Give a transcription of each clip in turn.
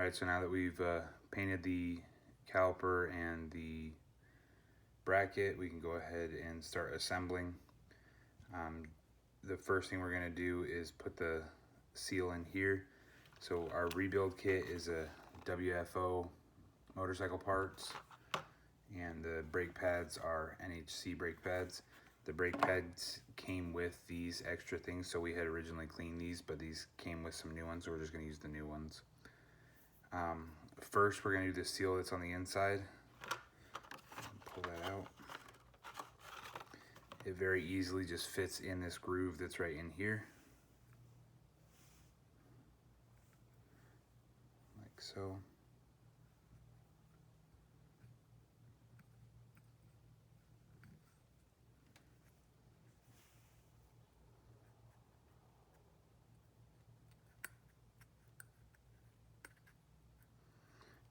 Alright, so now that we've painted the caliper and the bracket, we can go ahead and start assembling. The first thing we're going to do is put the seal in here. So our rebuild kit is a WFO motorcycle parts, and the brake pads are NHC brake pads. The brake pads came with these extra things, so we had originally cleaned these, but these came with some new ones, so we're just going to use the new ones. First, we're going to do the seal that's on the inside. Pull that out. It very easily just fits in this groove that's right in here, like so.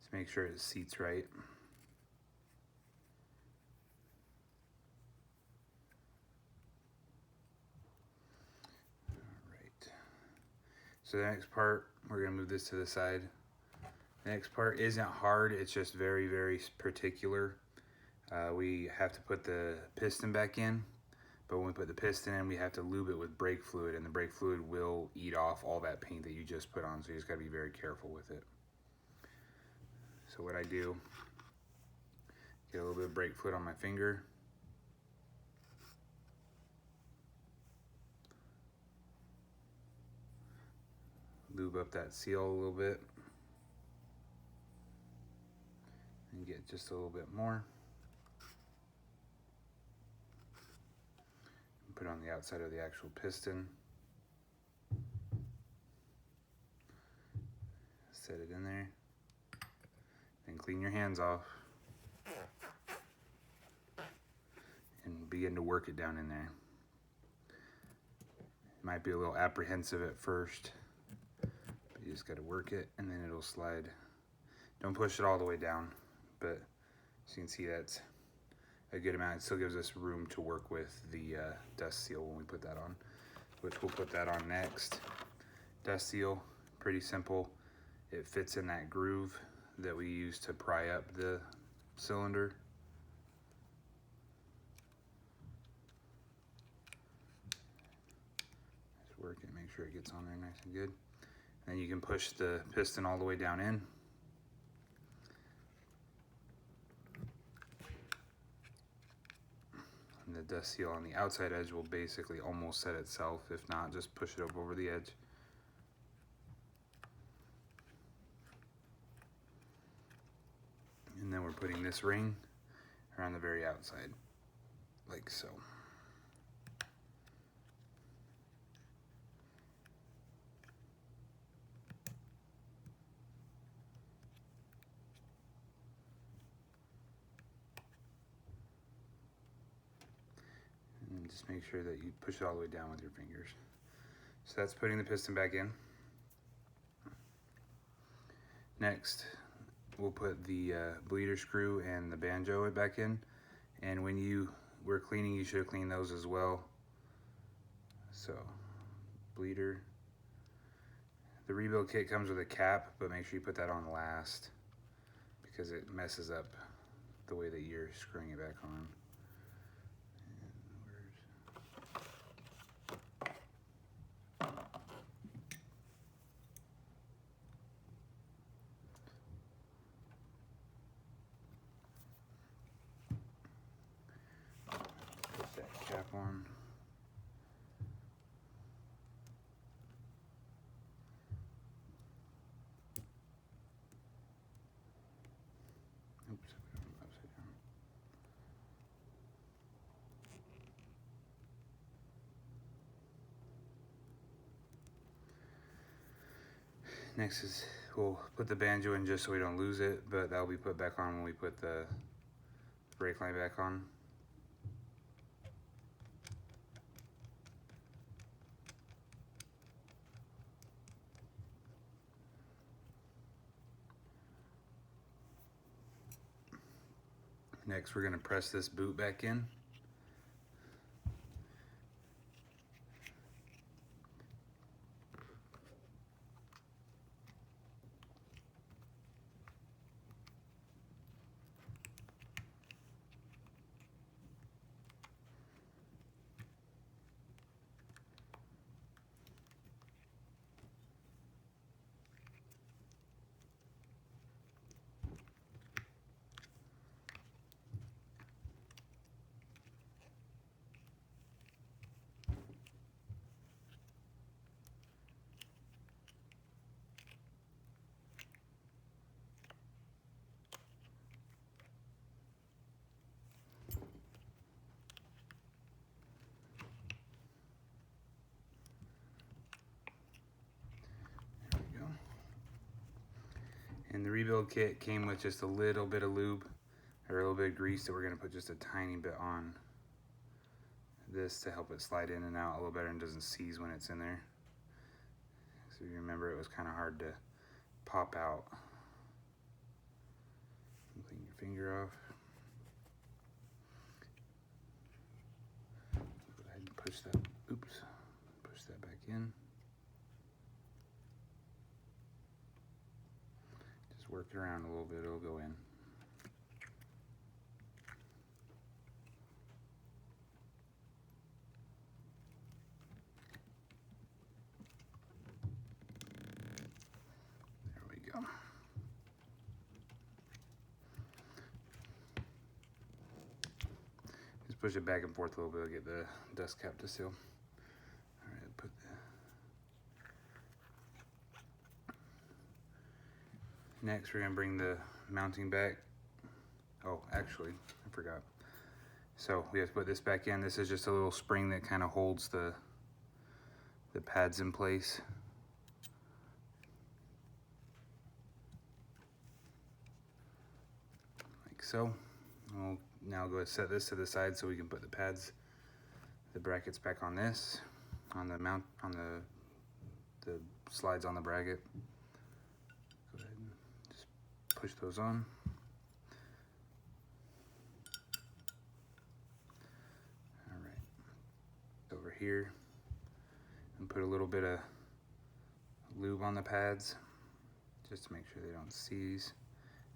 Just make sure it seats right. So the next part, we're gonna move this to the side. The next part isn't hard, it's just very, very particular. We have to put the piston back in, but when we put the piston in, we have to lube it with brake fluid, and the brake fluid will eat off all that paint that you just put on, so you just gotta be very careful with it. So what I do, get a little bit of brake fluid on my finger, lube up that seal a little bit, and get just a little bit more. Put it on the outside of the actual piston. Set it in there. Then clean your hands off. And begin to work it down in there. It might be a little apprehensive at first, but you just gotta work it and then it'll slide. Don't push it all the way down, but as you can see, that's a good amount. It still gives us room to work with the dust seal when we put that on, which we'll put that on next. Dust seal, pretty simple. It fits in that groove that we use to pry up the cylinder. Just work it, make sure it gets on there nice and good. Then you can push the piston all the way down in. And the dust seal on the outside edge will basically almost set itself. If not, just push it up over the edge. And then we're putting this ring around the very outside, like so. And just make sure that you push it all the way down with your fingers. So that's putting the piston back in. Next, we'll put the bleeder screw and the banjo back in. And when you were cleaning, you should have cleaned those as well. So, bleeder. The rebuild kit comes with a cap, but make sure you put that on last because it messes up the way that you're screwing it back on. Put that cap on. Oops, I put it upside down. Next is we'll put the banjo in just so we don't lose it, but that'll be put back on when we put the brake line back on. Next, we're going to press this boot back in. And the rebuild kit came with just a little bit of lube, or a little bit of grease that we're gonna put just a tiny bit on this to help it slide in and out a little better and doesn't seize when it's in there. So you remember it was kind of hard to pop out. Clean your finger off. Go ahead and push that, push that back in. Just work it around a little bit, it'll go in. There we go. Just push it back and forth a little bit to get the dust cap to seal. All right, put the... Next, we're gonna bring the mounting back. Oh, actually, I forgot. So we have to put this back in. This is just a little spring that kind of holds the pads in place. Like so. We'll now go ahead and set this to the side so we can put the brackets back on this, on the mount, on the slides on the bracket. Go ahead and just push those on. All right, over here, and put a little bit of lube on the pads just to make sure they don't seize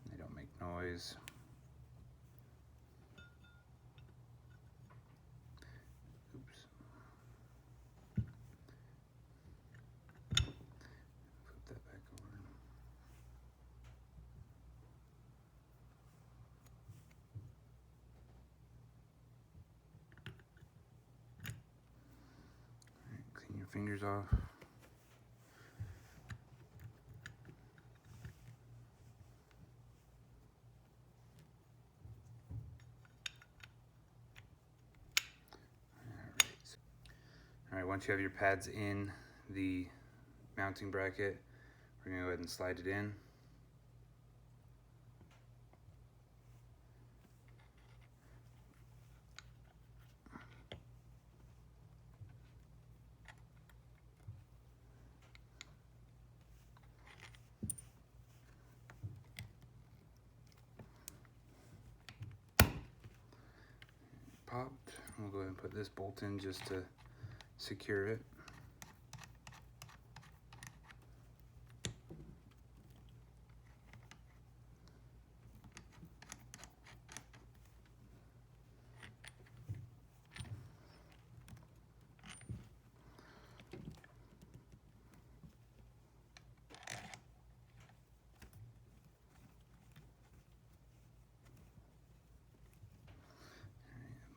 and they don't make noise. Fingers off. All right, once you have your pads in the mounting bracket, we're gonna go ahead and slide it in. Popped. We'll go ahead and put this bolt in just to secure it.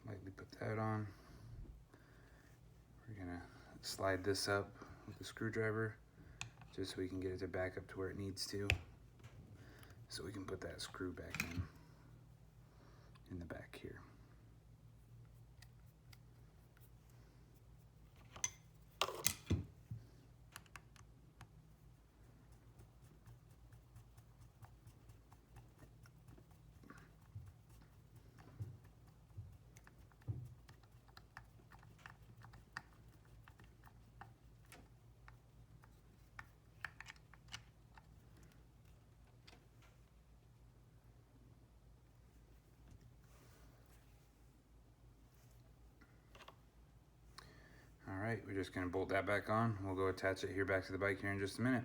Lightly put that on. We're gonna slide this up with a screwdriver just so we can get it to back up to where it needs to, so we can put that screw back in the back here. All right, we're just gonna bolt that back on. We'll go attach it here back to the bike here in just a minute.